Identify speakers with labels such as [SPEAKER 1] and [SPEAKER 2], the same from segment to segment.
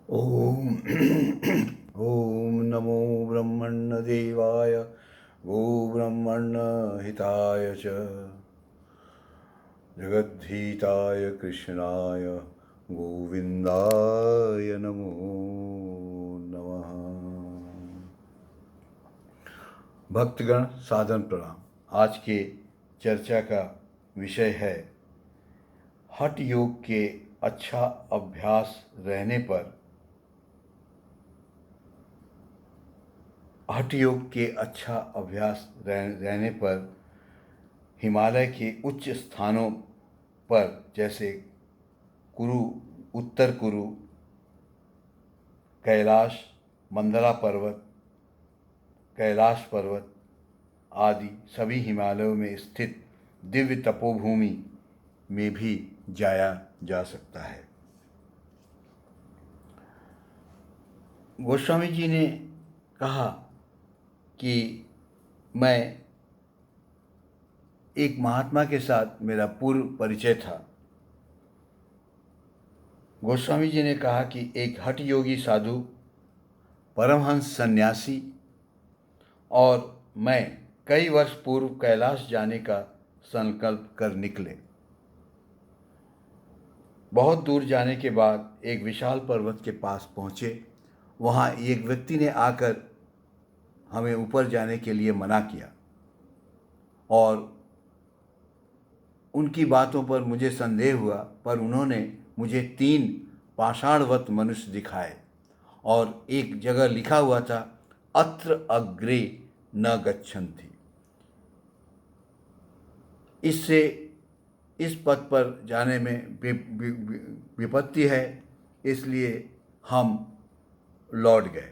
[SPEAKER 1] ओम ओम नमो ब्रह्मण्यदेवाय गो ब्रह्मण्य हिताय च जगद्धिताय कृष्णाय गोविंदाय नमो नमः। भक्तगण साधन प्रणाम। आज के चर्चा का विषय है हठ योग के अच्छा अभ्यास रहने पर हठ योग के अच्छा अभ्यास रहने पर हिमालय के उच्च स्थानों पर जैसे कुरु, उत्तर कुरु, कैलाश, मंदला पर्वत, कैलाश पर्वत आदि सभी हिमालयों में स्थित दिव्य तपोभूमि में भी जाया जा सकता है। गोस्वामी जी ने कहा कि मैं एक महात्मा के साथ मेरा पूर्व परिचय था। गोस्वामी जी ने कहा कि एक हठ योगी साधु, परमहंस सन्यासी और मैं कई वर्ष पूर्व कैलाश जाने का संकल्प कर निकले। बहुत दूर जाने के बाद एक विशाल पर्वत के पास पहुँचे। वहाँ एक व्यक्ति ने आकर हमें ऊपर जाने के लिए मना किया और उनकी बातों पर मुझे संदेह हुआ, पर उन्होंने मुझे 3 पाषाणवत मनुष्य दिखाए और एक जगह लिखा हुआ था, अत्र अग्रे न गच्छन्ति। इससे इस पथ पर जाने में विपत्ति है, इसलिए हम लौट गए।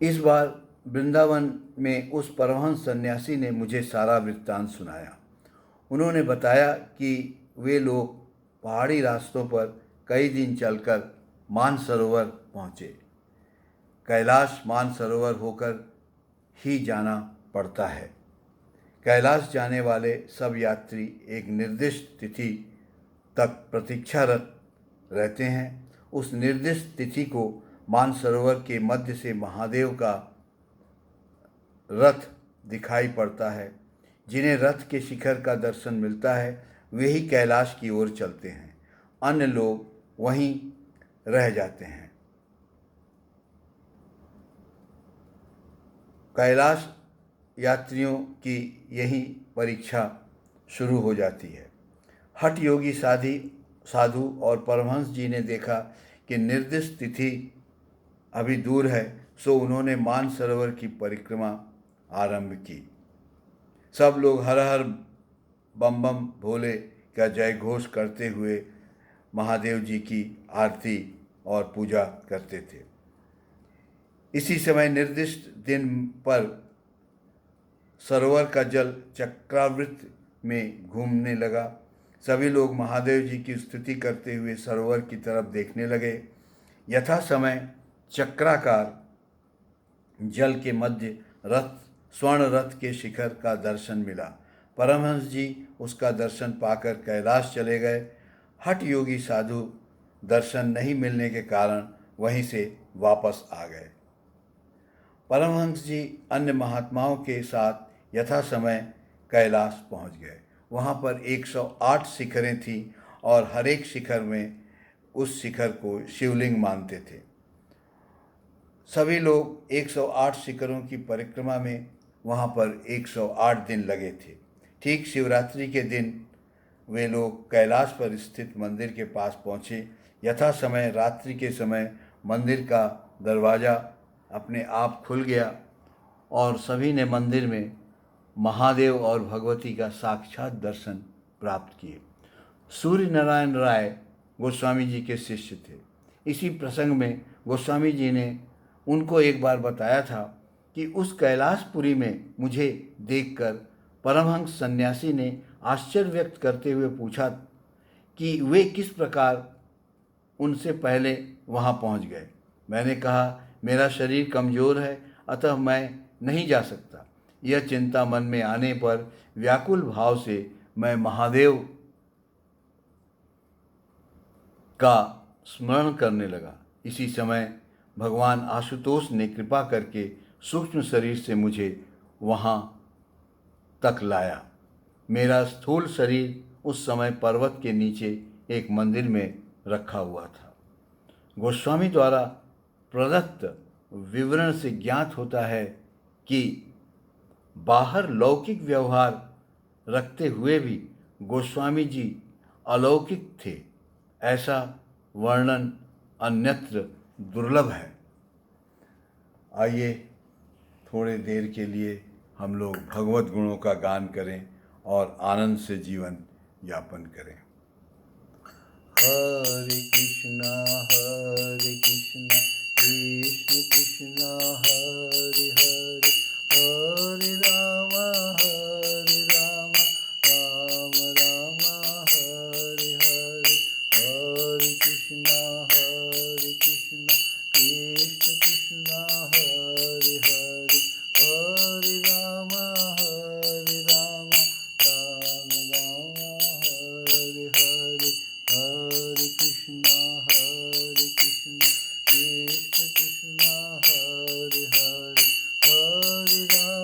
[SPEAKER 1] इस बार वृंदावन में उस परमहंस सन्यासी ने मुझे सारा वृत्तांत सुनाया। उन्होंने बताया कि वे लोग पहाड़ी रास्तों पर कई दिन चलकर मानसरोवर पहुँचे। कैलाश मानसरोवर होकर ही जाना पड़ता है। कैलाश जाने वाले सब यात्री एक निर्दिष्ट तिथि तक प्रतीक्षारत रहते हैं। उस निर्दिष्ट तिथि को मानसरोवर के मध्य से महादेव का रथ दिखाई पड़ता है। जिन्हें रथ के शिखर का दर्शन मिलता है वे ही कैलाश की ओर चलते हैं, अन्य लोग वहीं रह जाते हैं। कैलाश यात्रियों की यही परीक्षा शुरू हो जाती है। हठ योगी साधु और परमहंस जी ने देखा कि निर्दिष्ट तिथि अभी दूर है, सो उन्होंने मानसरोवर की परिक्रमा आरंभ की। सब लोग हर हर बम बम भोले का जय घोष करते हुए महादेव जी की आरती और पूजा करते थे। इसी समय निर्दिष्ट दिन पर सरोवर का जल चक्रावृत्त में घूमने लगा। सभी लोग महादेव जी की स्तुति करते हुए सरोवर की तरफ देखने लगे। यथा समय चक्राकार जल के मध्य स्वर्ण रथ के शिखर का दर्शन मिला। परमहंस जी उसका दर्शन पाकर कैलाश चले गए। हठ योगी साधु दर्शन नहीं मिलने के कारण वहीं से वापस आ गए। परमहंस जी अन्य महात्माओं के साथ यथा समय कैलाश पहुंच गए। वहां पर 108 शिखरें थीं और हर एक शिखर में उस शिखर को शिवलिंग मानते थे। सभी लोग 108 शिखरों की परिक्रमा में वहां पर 108 दिन लगे थे। ठीक शिवरात्रि के दिन वे लोग कैलाश पर स्थित मंदिर के पास पहुँचे। यथा समय रात्रि के समय मंदिर का दरवाज़ा अपने आप खुल गया और सभी ने मंदिर में महादेव और भगवती का साक्षात दर्शन प्राप्त किए। सूर्य नारायण राय गोस्वामी जी के शिष्य थे। इसी प्रसंग में गोस्वामी जी ने उनको एक बार बताया था कि उस कैलाशपुरी में मुझे देखकर परमहंस सन्यासी ने आश्चर्य व्यक्त करते हुए पूछा कि वे किस प्रकार उनसे पहले वहां पहुंच गए। मैंने कहा, मेरा शरीर कमज़ोर है, अतः मैं नहीं जा सकता। यह चिंता मन में आने पर व्याकुल भाव से मैं महादेव का स्मरण करने लगा। इसी समय भगवान आशुतोष ने कृपा करके सूक्ष्म शरीर से मुझे वहाँ तक लाया। मेरा स्थूल शरीर उस समय पर्वत के नीचे एक मंदिर में रखा हुआ था। गोस्वामी द्वारा प्रदत्त विवरण से ज्ञात होता है कि बाहर लौकिक व्यवहार रखते हुए भी गोस्वामी जी अलौकिक थे, ऐसा वर्णन अन्यत्र दुर्लभ है। आइए थोड़े देर के लिए हम लोग भगवत गुणों का गान करें और आनंद से जीवन यापन करें। हरे कृष्णा कृष्ण कृष्ण हरे हरे, हरे राम राम राम हरे हरे, हरे कृष्णा कृष्ण कृष्ण हरे हरे, हरे राम राम राम हरे हरे, हरे कृष्णा कृष्ण कृष्ण हरे हरे, हरे राम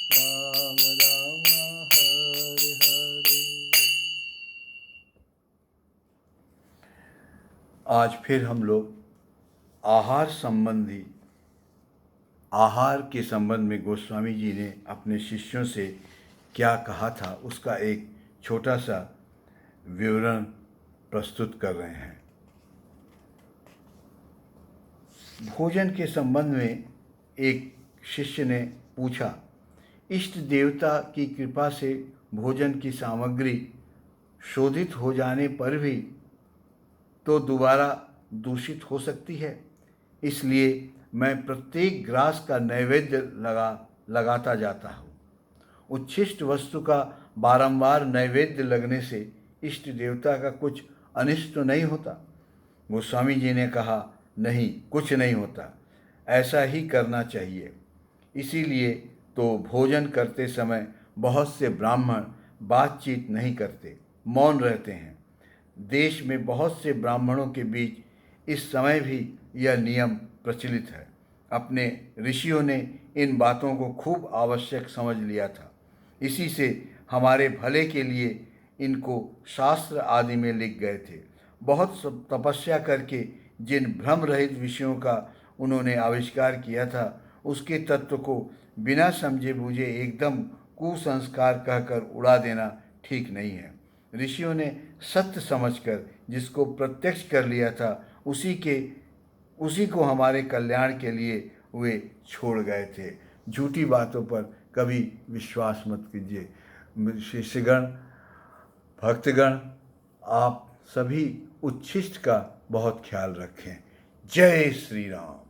[SPEAKER 1] राम राम हरे हरे। आज फिर हम लोग आहार के संबंध में गोस्वामी जी ने अपने शिष्यों से क्या कहा था उसका एक छोटा सा विवरण प्रस्तुत कर रहे हैं। भोजन के संबंध में एक शिष्य ने पूछा, इष्ट देवता की कृपा से भोजन की सामग्री शोधित हो जाने पर भी तो दोबारा दूषित हो सकती है, इसलिए मैं प्रत्येक ग्रास का नैवेद्य लगाता जाता हूँ। उच्छिष्ट वस्तु का बारंबार नैवेद्य लगने से इष्ट देवता का कुछ अनिष्ट तो नहीं होता। गोस्वामी जी ने कहा, नहीं, कुछ नहीं होता, ऐसा ही करना चाहिए। इसीलिए तो भोजन करते समय बहुत से ब्राह्मण बातचीत नहीं करते, मौन रहते हैं। देश में बहुत से ब्राह्मणों के बीच इस समय भी यह नियम प्रचलित है। अपने ऋषियों ने इन बातों को खूब आवश्यक समझ लिया था, इसी से हमारे भले के लिए इनको शास्त्र आदि में लिख गए थे। बहुत तपस्या करके जिन भ्रम रहित विषयों का उन्होंने आविष्कार किया था, उसके तत्व को बिना समझे बूझे एकदम कुसंस्कार कहकर उड़ा देना ठीक नहीं है। ऋषियों ने सत्य समझकर जिसको प्रत्यक्ष कर लिया था, उसी को हमारे कल्याण के लिए वे छोड़ गए थे। झूठी बातों पर कभी विश्वास मत कीजिए। शिष्यगण, भक्तगण, आप सभी उच्छिष्ट का बहुत ख्याल रखें। जय श्री राम।